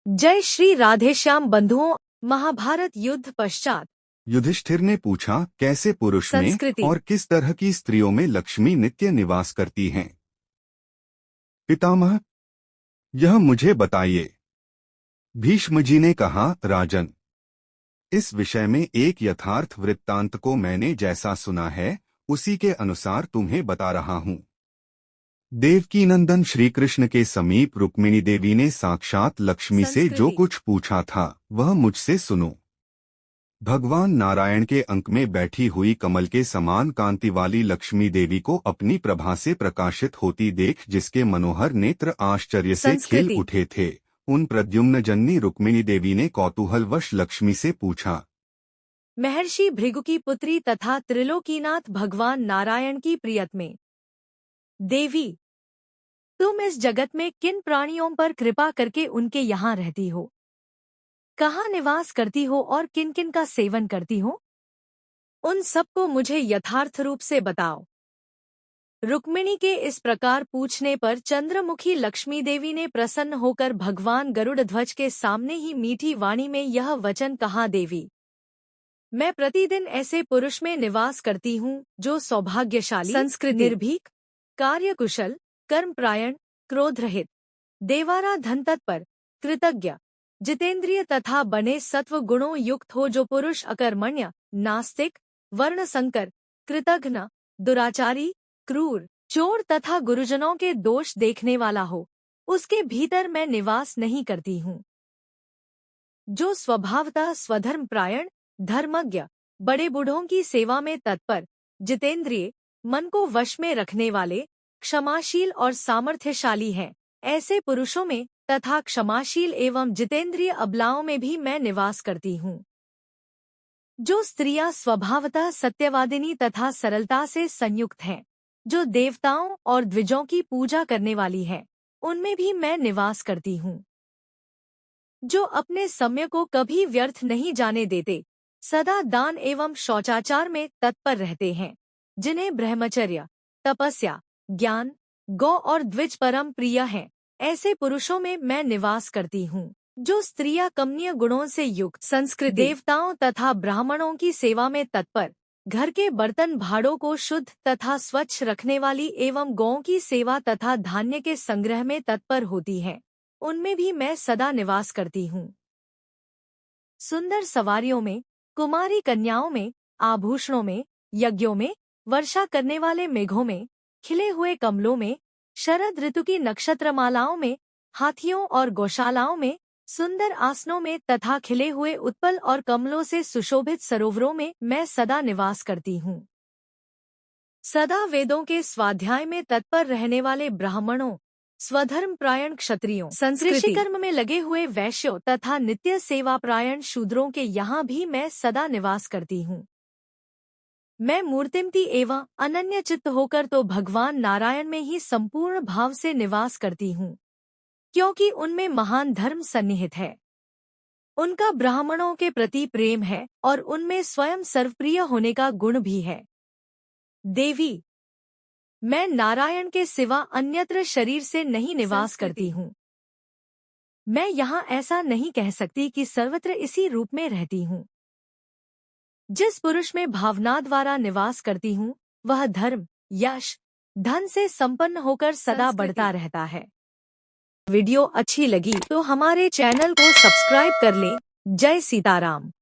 जय श्री राधेश्याम बंधुओं। महाभारत युद्ध पश्चात युधिष्ठिर ने पूछा, कैसे पुरुष में संस्कृति और किस तरह की स्त्रियों में लक्ष्मी नित्य निवास करती हैं? पितामह, यह मुझे बताइए। भीष्म जी ने कहा, राजन, इस विषय में एक यथार्थ वृत्तांत को मैंने जैसा सुना है उसी के अनुसार तुम्हें बता रहा हूँ। देवकीनंदन श्री कृष्ण के समीप रुक्मिणी देवी ने साक्षात लक्ष्मी से जो कुछ पूछा था वह मुझसे सुनो। भगवान नारायण के अंक में बैठी हुई कमल के समान कांति वाली लक्ष्मी देवी को अपनी प्रभा से प्रकाशित होती देख जिसके मनोहर नेत्र आश्चर्य से खिल उठे थे, उन प्रद्युम्न जन्नी रुक्मिणी देवी ने कौतूहलवश लक्ष्मी से पूछा, महर्षि भृगु की पुत्री तथा त्रिलोकीनाथ भगवान नारायण की प्रियतमे देवी, तुम इस जगत में किन प्राणियों पर कृपा करके उनके यहाँ रहती हो? कहाँ निवास करती हो और किन किन का सेवन करती हो? उन सबको मुझे यथार्थ रूप से बताओ। रुक्मिणी के इस प्रकार पूछने पर चंद्रमुखी लक्ष्मी देवी ने प्रसन्न होकर भगवान गरुड़ध्वज के सामने ही मीठी वाणी में यह वचन कहा, देवी, मैं प्रतिदिन ऐसे पुरुष में निवास करती हूँ जो सौभाग्यशाली, संस्कृति, निर्भीक, कार्यकुशल, कर्मपरायण, क्रोधरहित, देवारा धन तत्पर, कृतज्ञ, जितेंद्रिय तथा बने सत्व गुणों युक्त हो, जो पुरुष अकर्मण्य, नास्तिक, वर्णसंकर, कृतघ्न, दुराचारी, क्रूर, चोर तथा गुरुजनों के दोष देखने वाला हो, उसके भीतर मैं निवास नहीं करती हूँ। जो स्वभावतः स्वधर्मपरायण, धर्मज्ञ, बड़े बूढ़ों की सेवा में तत्पर, जितेंद्रिय, मन को वश में रखने वाले, क्षमाशील और सामर्थ्यशाली हैं, ऐसे पुरुषों में तथा क्षमाशील एवं जितेंद्रिय अबलाओं में भी मैं निवास करती हूँ। जो स्त्रियां स्वभावतः सत्यवादिनी तथा सरलता से संयुक्त हैं, जो देवताओं और द्विजों की पूजा करने वाली हैं, उनमें भी मैं निवास करती हूँ। जो अपने समय को कभी व्यर्थ नहीं जाने देते, सदा दान एवं शौचाचार में तत्पर रहते हैं, जिन्हें ब्रह्मचर्य, तपस्या, ज्ञान, गौ और द्विज परम प्रिय हैं, ऐसे पुरुषों में मैं निवास करती हूँ। जो स्त्रियां कमनीय गुणों से युक्त, संस्कृति, देवताओं तथा ब्राह्मणों की सेवा में तत्पर, घर के बर्तन भाड़ों को शुद्ध तथा स्वच्छ रखने वाली एवं गौओं की सेवा तथा धान्य के संग्रह में तत्पर होती हैं, उनमें भी मैं सदा निवास करती हूँ। सुंदर सवारियों में, कुमारी कन्याओं में, आभूषणों में, यज्ञों में, वर्षा करने वाले मेघों में, खिले हुए कमलों में, शरद ऋतु की नक्षत्रमालाओं में, हाथियों और गौशालाओं में, सुंदर आसनों में तथा खिले हुए उत्पल और कमलों से सुशोभित सरोवरों में मैं सदा निवास करती हूँ। सदा वेदों के स्वाध्याय में तत्पर रहने वाले ब्राह्मणों, स्वधर्मपरायण क्षत्रियों, कृषि कर्म में लगे हुए वैश्यों तथा नित्य सेवापरायण शूद्रों के यहाँ भी मैं सदा निवास करती हूँ। मैं मूर्तिमती एवं अनन्य चित्त होकर तो भगवान नारायण में ही संपूर्ण भाव से निवास करती हूँ, क्योंकि उनमें महान धर्म सन्निहित है। उनका ब्राह्मणों के प्रति प्रेम है और उनमें स्वयं सर्वप्रिय होने का गुण भी है। देवी, मैं नारायण के सिवा अन्यत्र शरीर से नहीं निवास करती हूँ। मैं यहाँ ऐसा नहीं कह सकती कि सर्वत्र इसी रूप में रहती हूँ। जिस पुरुष में भावना द्वारा निवास करती हूँ, वह धर्म, यश, धन से संपन्न होकर सदा बढ़ता रहता है। वीडियो अच्छी लगी तो हमारे चैनल को सब्सक्राइब कर लें। जय सीताराम।